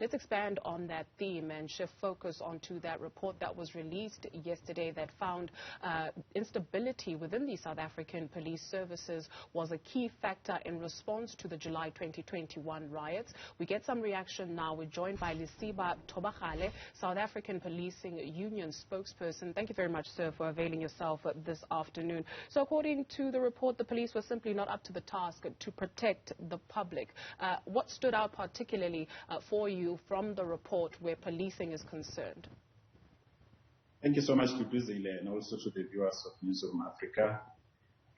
let's expand on that theme and shift focus onto that report that was released yesterday that found instability within the South African police services was a key factor in response to the July 2021 riots. We get some reaction now. We're joined by Lesiba Thobakgale, South African Policing Union spokesperson. Thank you very much, sir, for availing yourself this afternoon. So according to the report, the police were simply not up to the task to protect the public. What stood out particularly for you from the report where policing is concerned? Thank you so much to Brazile and also to the viewers of Newzroom Afrika.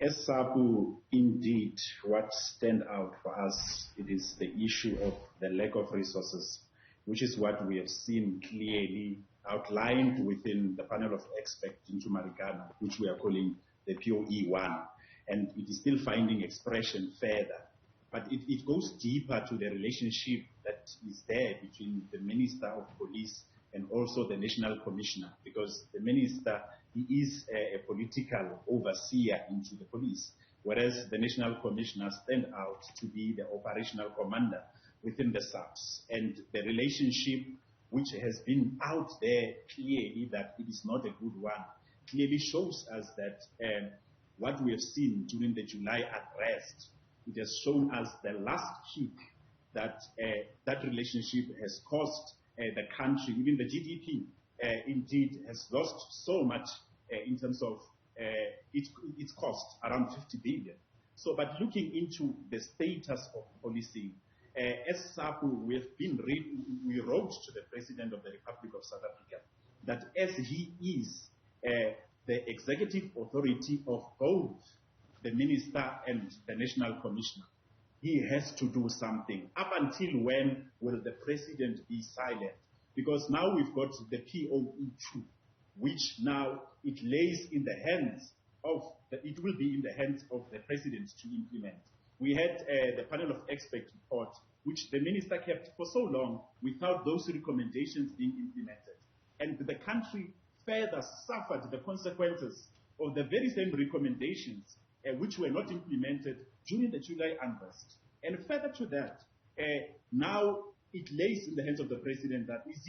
As SAPU, indeed, what stands out for us, it is the issue of the lack of resources, which is what we have seen clearly outlined within the panel of experts into Marikana, which we are calling the POE1. And it is still finding expression further. But it goes deeper to the relationship that is there between the Minister of Police and also the National Commissioner, because the Minister, he is a political overseer into the police, whereas the National Commissioner stands out to be the operational commander within the SAPS. And the relationship, which has been out there clearly that it is not a good one, clearly shows us that what we have seen during the July unrest, it has shown us the last kick that that relationship has cost the country. Even the GDP, indeed, has lost so much in terms of its cost, around 50 billion. So, but looking into the status of policing, as SAPU, we wrote to the President of the Republic of South Africa that as he is the executive authority of both the Minister and the National Commissioner, he has to do something. Up until when will the President be silent? Because now we've got the POE2, which now it lays in the hands of, it will be in the hands of the President to implement. We had the panel of expert report, which the Minister kept for so long without those recommendations being implemented. And the country further suffered the consequences of the very same recommendations which were not implemented during the July unrest. And further to that, now it lays in the hands of the President that is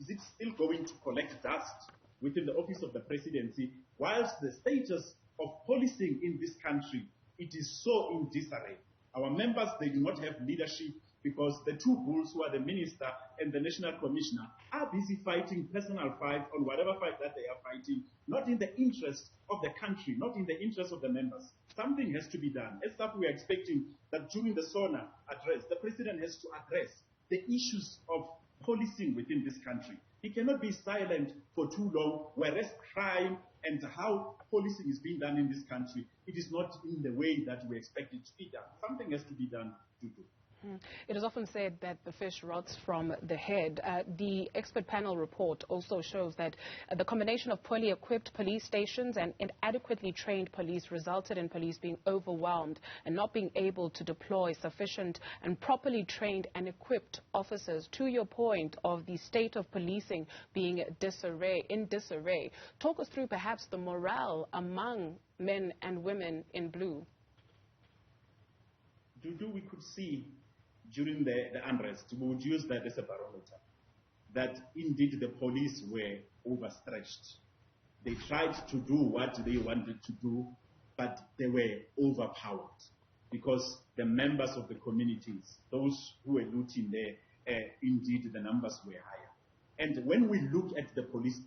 it still going to collect dust within the office of the presidency, whilst the status of policing in this country, it is so in disarray. Our members, they do not have leadership because the two bulls who are the Minister and the National Commissioner are busy fighting personal fights on whatever fight that they are fighting, not in the interest of the country, not in the interest of the members. Something has to be done. As such, we are expecting that during the SONA address, the President has to address the issues of policing within this country. He cannot be silent for too long, whereas crime and how policing is being done in this country, it is not in the way that we expect it to be done. Something has to be done to do. It is often said that the fish rots from the head. The expert panel report also shows that the combination of poorly equipped police stations and inadequately trained police resulted in police being overwhelmed and not being able to deploy sufficient and properly trained and equipped officers. To your point of the state of policing being in disarray, talk us through perhaps the morale among men and women in blue. We could see during the unrest, we would use that as a barometer, that indeed the police were overstretched. They tried to do what they wanted to do, but they were overpowered because the members of the communities, those who were looting there, indeed the numbers were higher. And when we look at the police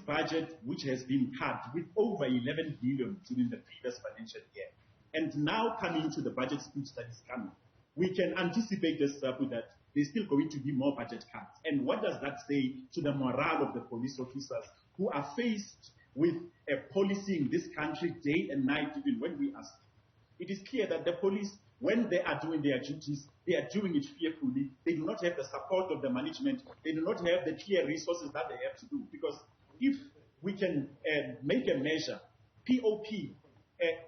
budget which has been cut with over 11 billion during the previous financial year, and now coming to the budget speech that is coming, we can anticipate this that there's still going to be more budget cuts. And what does that say to the morale of the police officers who are faced with policing this country day and night, even when we ask? It is clear that the police, when they are doing their duties, they are doing it fearfully. They do not have the support of the management. They do not have the clear resources that they have to do. Because if we can make a measure, POP,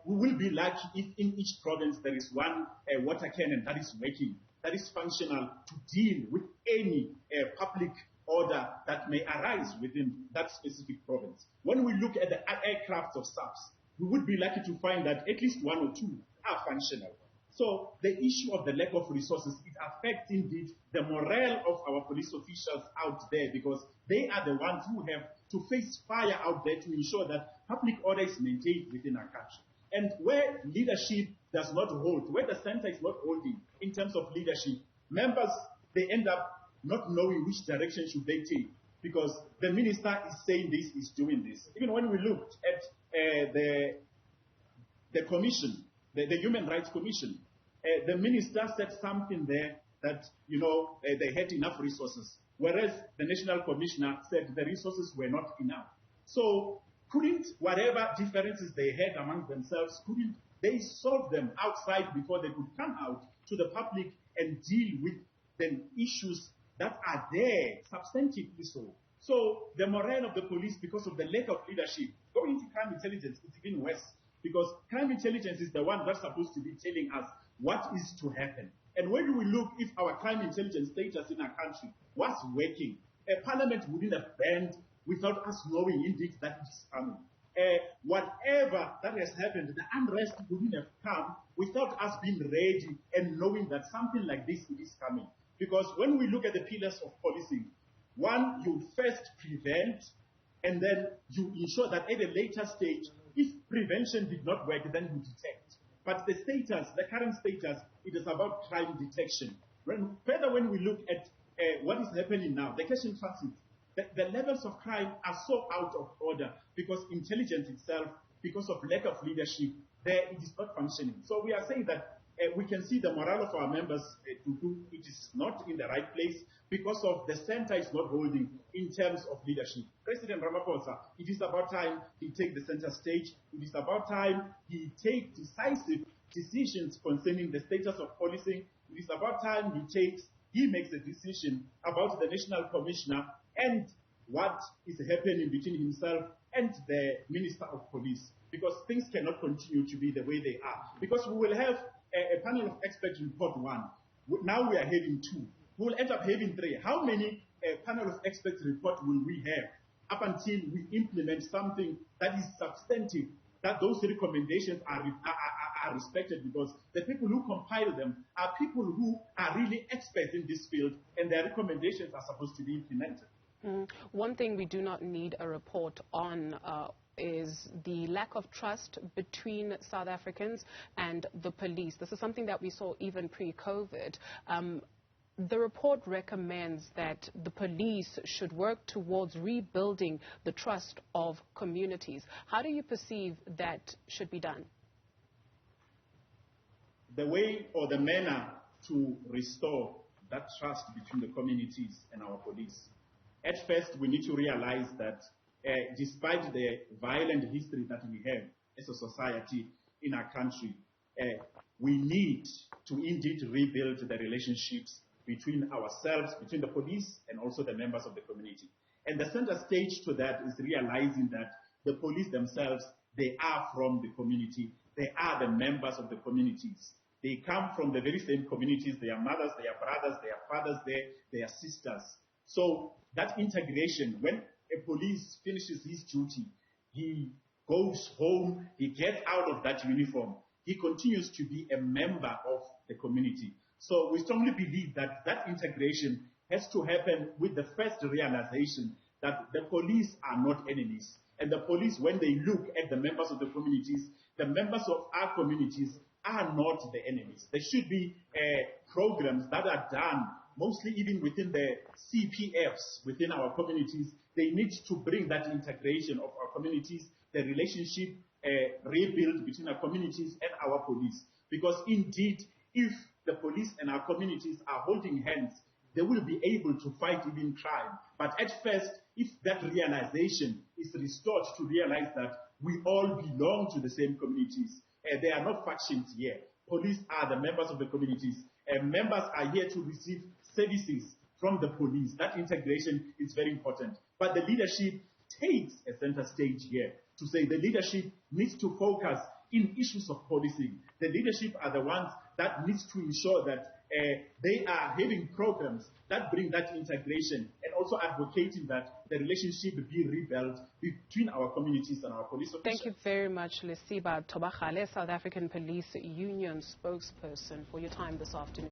we will be lucky if in each province there is one water cannon that is working, that is functional to deal with any public order that may arise within that specific province. When we look at the aircraft of SAPS, we would be lucky to find that at least one or two are functional. So the issue of the lack of resources, it affects indeed the morale of our police officials out there, because they are the ones who have to face fire out there to ensure that public order is maintained within our country. And where leadership does not hold, where the center is not holding in terms of leadership, members, they end up not knowing which direction should they take, because the minister is saying this, is doing this. Even when we looked at the commission, the Human Rights Commission, the minister said something there that, they had enough resources, whereas the National Commissioner said the resources were not enough. So couldn't whatever differences they had among themselves, couldn't they solve them outside before they could come out to the public and deal with the issues that are there, substantively so? So the morale of the police, because of the lack of leadership, going to crime intelligence, it's even worse, because crime intelligence is the one that's supposed to be telling us what is to happen. And when we look if our crime intelligence status in our country was working, a parliament wouldn't have banned without us knowing indeed that it is coming. Whatever that has happened, the unrest wouldn't have come without us being ready and knowing that something like this is coming. Because when we look at the pillars of policing, one, you first prevent, and then you ensure that at a later stage, if prevention did not work, then you detect. But the status, the current status, it is about crime detection. Further, when we look at what is happening now, the cash in transit, the levels of crime are so out of order because intelligence itself, because of lack of leadership, there it is not functioning. So we are saying that we can see the morale of our members it is not in the right place because of the center is not holding in terms of leadership. President Ramaphosa, it is about time he take the center stage. It is about time he take decisive decisions concerning the status of policing. It is about time he makes a decision about the National Commissioner and what is happening between himself and the Minister of Police, because things cannot continue to be the way they are. Because we will have a panel of experts report one. Now we are having two. We will end up having three. How many panel of experts report will we have up until we implement something that is substantive, that those recommendations are respected, because the people who compile them are people who are really experts in this field, and their recommendations are supposed to be implemented. One thing we do not need a report on is the lack of trust between South Africans and the police. This is something that we saw even pre-COVID. The report recommends that the police should work towards rebuilding the trust of communities. How do you perceive that should be done? The way or the manner to restore that trust between the communities and our police. At first, we need to realize that despite the violent history that we have as a society in our country, we need to indeed rebuild the relationships between ourselves, between the police and also the members of the community. And the center stage to that is realizing that the police themselves, they are from the community. They are the members of the communities. They come from the very same communities. They are mothers, they are brothers, they are fathers, they are sisters. So that integration, when a police finishes his duty, he goes home, he gets out of that uniform, he continues to be a member of the community. So we strongly believe that that integration has to happen with the first realization that the police are not enemies. And the police, when they look at the members of the communities, the members of our communities are not the enemies. There should be programs that are done, mostly even within the CPFs, within our communities. They need to bring that integration of our communities, the relationship rebuild between our communities and our police. Because indeed, if the police and our communities are holding hands, they will be able to fight even crime. But at first, if that realization is restored to realize that we all belong to the same communities, there are no factions here. Police are the members of the communities, and members are here to receive services from the police. That integration is very important. But the leadership takes a center stage here to say the leadership needs to focus in issues of policing. The leadership are the ones that needs to ensure that they are having programs that bring that integration and also advocating that the relationship be rebuilt between our communities and our police officers. Thank you very much, Lesiba Thobakgale, South African Police Union spokesperson, for your time this afternoon.